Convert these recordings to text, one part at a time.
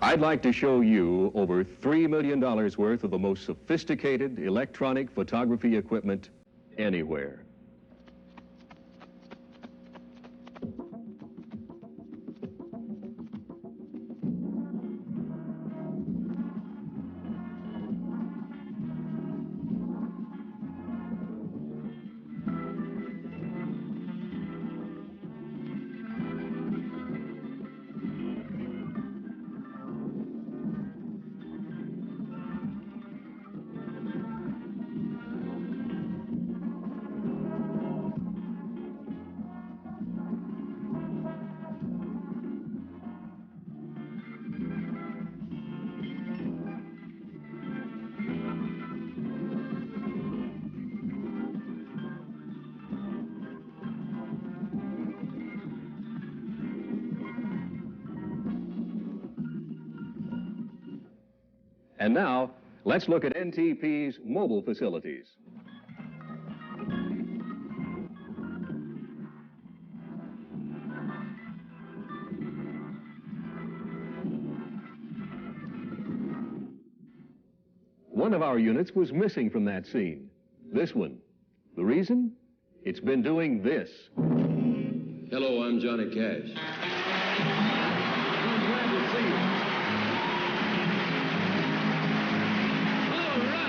I'd like to show you over $3 million worth of the most sophisticated electronic photography equipment anywhere. And now, let's look at NTP's mobile facilities. One of our units was missing from that scene. This one. The reason? It's been doing this. Hello, I'm Johnny Cash. I'm glad to see you. All right.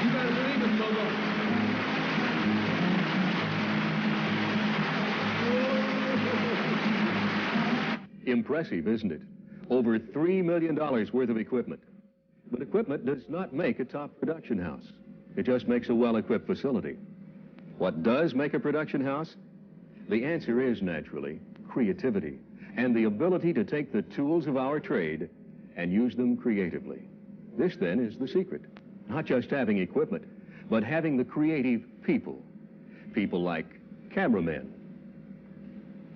You better believe it, Bobo. Impressive, isn't it? Over $3 million worth of equipment. But equipment does not make a top production house. It just makes a well-equipped facility. What does make a production house? The answer is, naturally, creativity and the ability to take the tools of our trade and use them creatively. This, then, is the secret. Not just having equipment, but having the creative people. People like cameramen,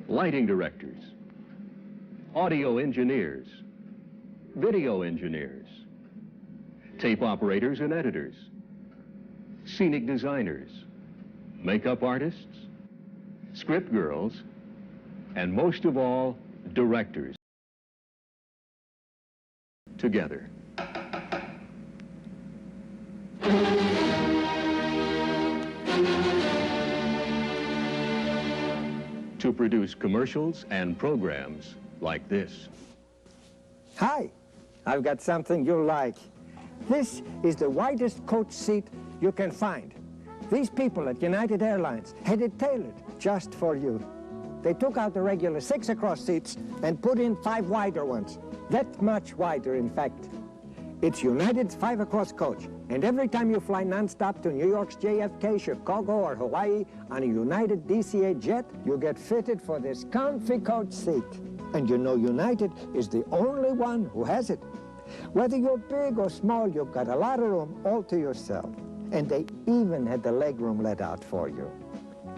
lighting directors, audio engineers, video engineers, tape operators and editors, scenic designers, makeup artists, script girls, and most of all, directors. Together. To produce commercials and programs like this. Hi, I've got something you'll like. This is the widest coach seat you can find. These people at United Airlines had it tailored just for you. They took out the regular 6 across seats and put in 5 wider ones. That much wider, in fact. It's United's 5 across coach, and every time you fly nonstop to New York's JFK, Chicago, or Hawaii on a United DCA jet, you get fitted for this comfy coach seat. And you know United is the only one who has it. Whether you're big or small, you've got a lot of room all to yourself. And they even had the legroom let out for you.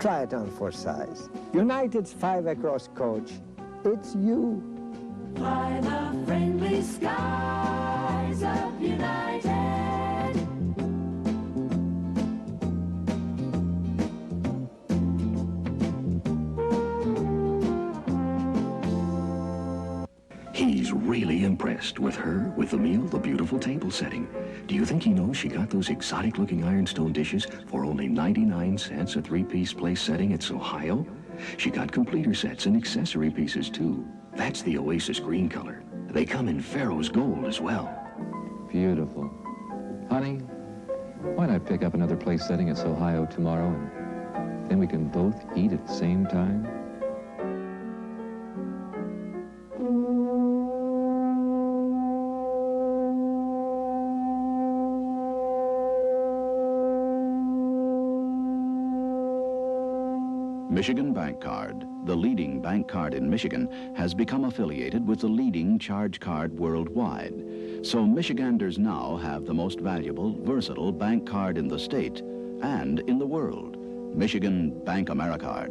Try it on for size. United's 5 across coach. It's you. Fly the friendly skies of United. He's really impressed with her, with the meal, the beautiful table setting. Do you think he knows she got those exotic-looking ironstone dishes for only 99 cents a 3-piece place setting at Ohio? She got completer sets and accessory pieces, too. That's the Oasis green color. They come in Pharaoh's gold as well. Beautiful. Honey, why not pick up another place setting at Ohio tomorrow, and then we can both eat at the same time? Michigan Bank Card, the leading bank card in Michigan, has become affiliated with the leading charge card worldwide. So Michiganders now have the most valuable, versatile bank card in the state and in the world, Michigan Bank AmeriCard.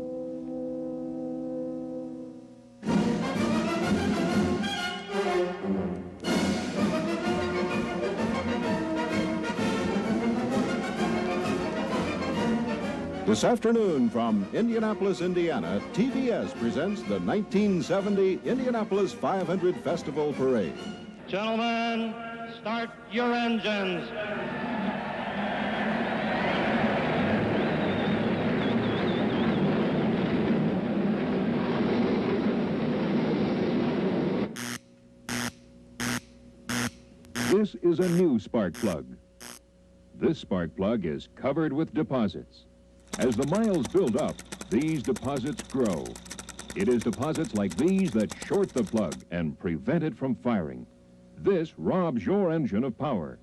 This afternoon from Indianapolis, Indiana, TBS presents the 1970 Indianapolis 500 Festival Parade. Gentlemen, start your engines. This is a new spark plug. This spark plug is covered with deposits. As the miles build up, these deposits grow. It is deposits like these that short the plug and prevent it from firing. This robs your engine of power.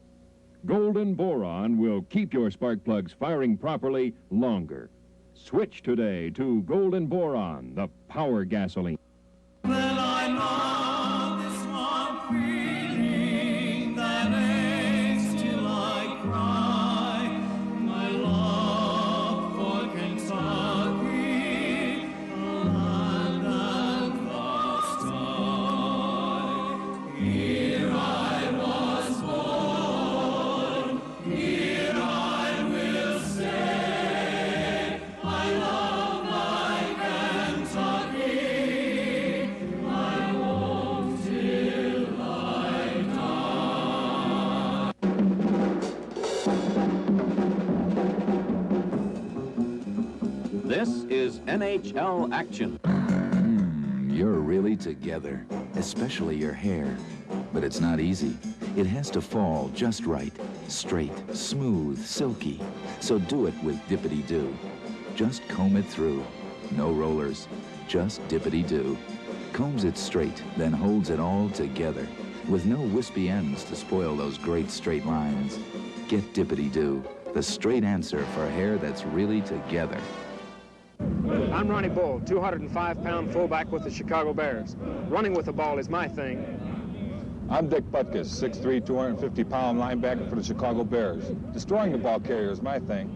Golden Boron will keep your spark plugs firing properly longer. Switch today to Golden Boron, the power gasoline. Well, I know this one feeling that aches till I cry. My love for Kentucky, the land and the sky. Here I was born, here I will stay. I love my Kentucky, I won't till I die. This is NHL Action. You're really together, especially your hair. But it's not easy. It has to fall just right. Straight, smooth, silky. So do it with Dippity-Doo. Just comb it through. No rollers. Just Dippity-Doo. Combs it straight, then holds it all together. With no wispy ends to spoil those great straight lines. Get Dippity-Doo, the straight answer for hair that's really together. I'm Ronnie Bull, 205-pound fullback with the Chicago Bears. Running with the ball is my thing. I'm Dick Butkus, 6'3", 250-pound linebacker for the Chicago Bears. Destroying the ball carrier is my thing.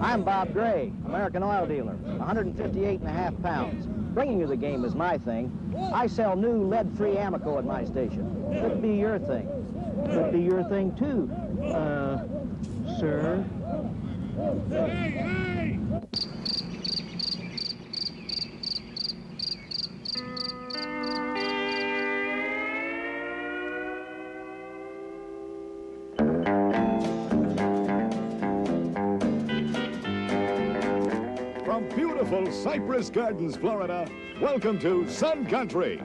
I'm Bob Gray, American oil dealer, 158.5 pounds. Bringing you the game is my thing. I sell new lead-free Amoco at my station. Could be your thing. Could be your thing, too. Sir? Hey! From beautiful Cypress Gardens, Florida, welcome to Sun Country.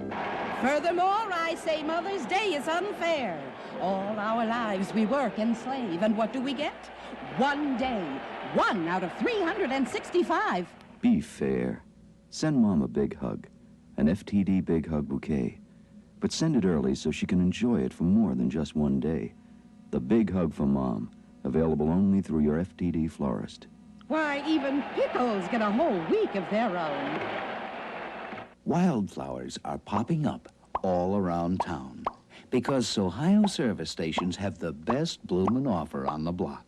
Furthermore, I say Mother's Day is unfair. All our lives we work and slave, and what do we get? One day. 1 out of 365. Be fair. Send Mom a big hug. An FTD Big Hug Bouquet. But send it early so she can enjoy it for more than just one day. The Big Hug for Mom. Available only through your FTD florist. Why, even pickles get a whole week of their own. Wildflowers are popping up all around town because Ohio service stations have the best bloomin' offer on the block.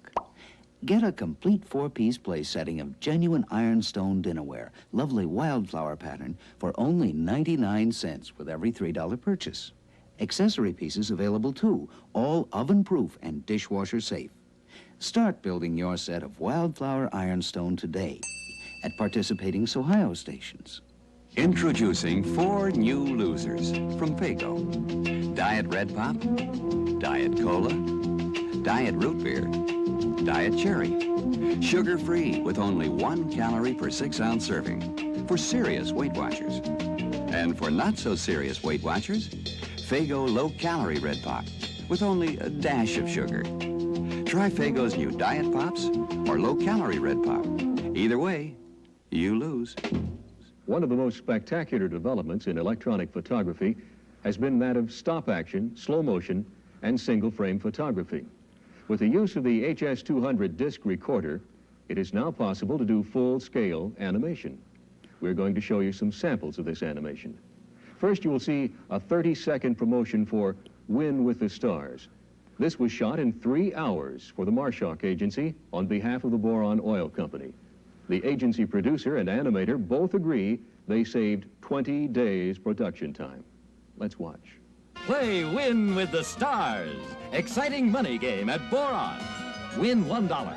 Get a complete 4-piece place setting of genuine ironstone dinnerware, lovely wildflower pattern for only 99 cents with every $3 purchase. Accessory pieces available too, all oven-proof and dishwasher safe. Start building your set of wildflower ironstone today at participating Ohio stations. Introducing 4 new losers from Faygo. Diet Red Pop, Diet Cola, Diet Root Beer, Diet Cherry. Sugar-free with only 1 calorie per 6-ounce serving for serious Weight Watchers. And for not-so-serious Weight Watchers, Faygo low-calorie Red Pop with only a dash of sugar. Try Faygo's new Diet Pops or low-calorie Red Pop. Either way, you lose. One of the most spectacular developments in electronic photography has been that of stop-action, slow motion, and single-frame photography. With the use of the HS200 disc recorder, it is now possible to do full-scale animation. We're going to show you some samples of this animation. First, you will see a 30-second promotion for Win with the Stars. This was shot in 3 hours for the Marshock Agency on behalf of the Boron Oil Company. The agency producer and animator both agree they saved 20 days production time. Let's watch. Play Win with the Stars. Exciting money game at Boron. Win $1.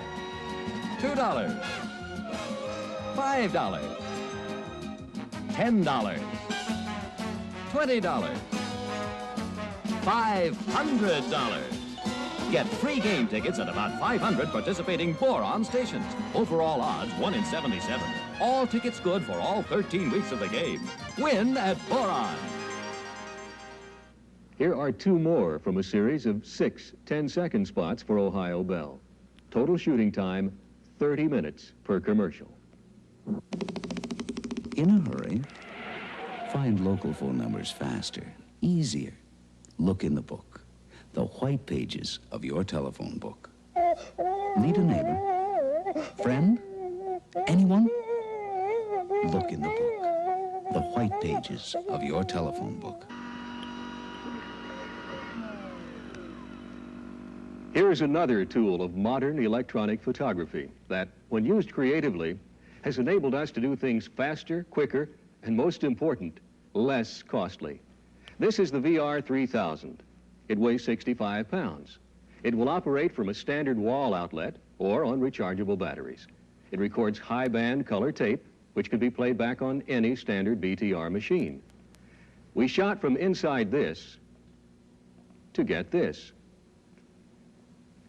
$2, $5, $10, $20, $500. Get free game tickets at about 500 participating Boron stations. Overall odds 1 in 77. All tickets good for all 13 weeks of the game. Win at Boron. Here are 2 more from a series of 6 10-second spots for Ohio Bell. Total shooting time, 30 minutes per commercial. In a hurry? Find local phone numbers faster, easier. Look in the book, the white pages of your telephone book. Need a neighbor? Friend? Anyone? Look in the book, the white pages of your telephone book. Here's another tool of modern electronic photography that, when used creatively, has enabled us to do things faster, quicker, and most important, less costly. This is the VR3000. It weighs 65 pounds. It will operate from a standard wall outlet or on rechargeable batteries. It records high-band color tape, which can be played back on any standard BTR machine. We shot from inside this to get this.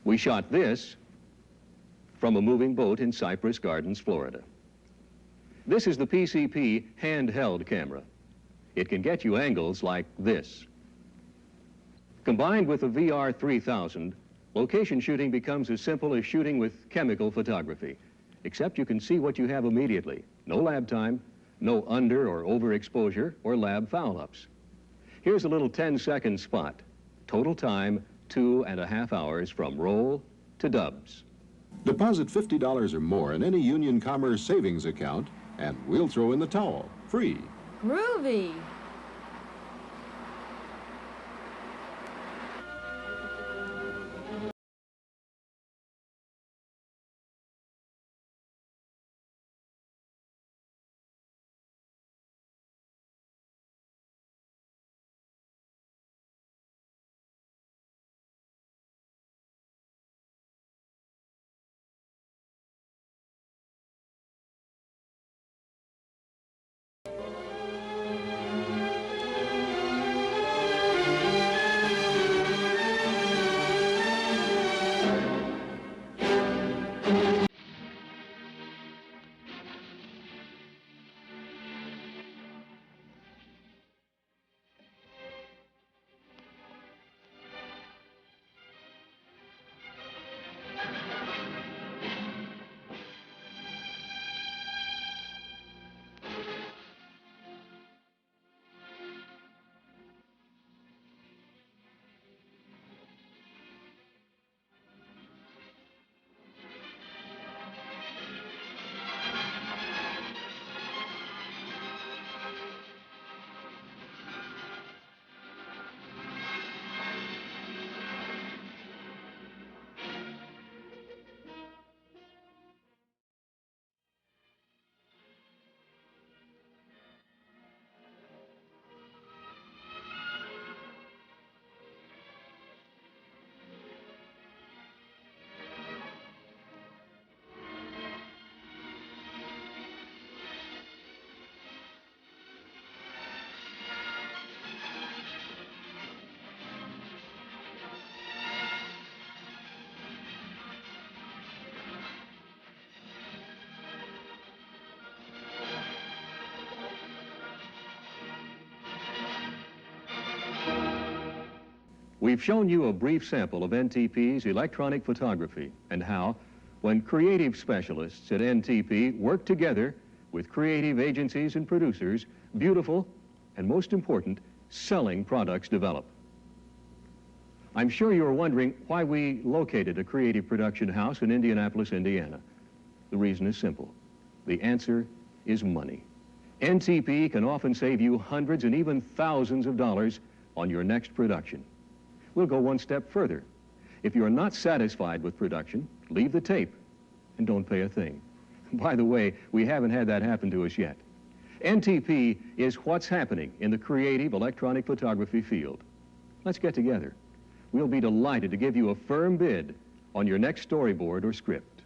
We shot this from a moving boat in Cypress Gardens, Florida. This is the PCP handheld camera. It can get you angles like this. Combined with the VR3000, location shooting becomes as simple as shooting with chemical photography, except you can see what you have immediately. No lab time, no under or overexposure or lab foul-ups. Here's a little 10-second spot. Total time, 2.5 hours from roll to dubs. Deposit $50 or more in any Union Commerce savings account, and we'll throw in the towel, free. Groovy. We've shown you a brief sample of NTP's electronic photography and how, when creative specialists at NTP work together with creative agencies and producers, beautiful and, most important, selling products develop. I'm sure you're wondering why we located a creative production house in Indianapolis, Indiana. The reason is simple. The answer is money. NTP can often save you hundreds and even thousands of dollars on your next production. We'll go one step further. If you're not satisfied with production, leave the tape and don't pay a thing. By the way, we haven't had that happen to us yet. NTP is what's happening in the creative electronic photography field. Let's get together. We'll be delighted to give you a firm bid on your next storyboard or script.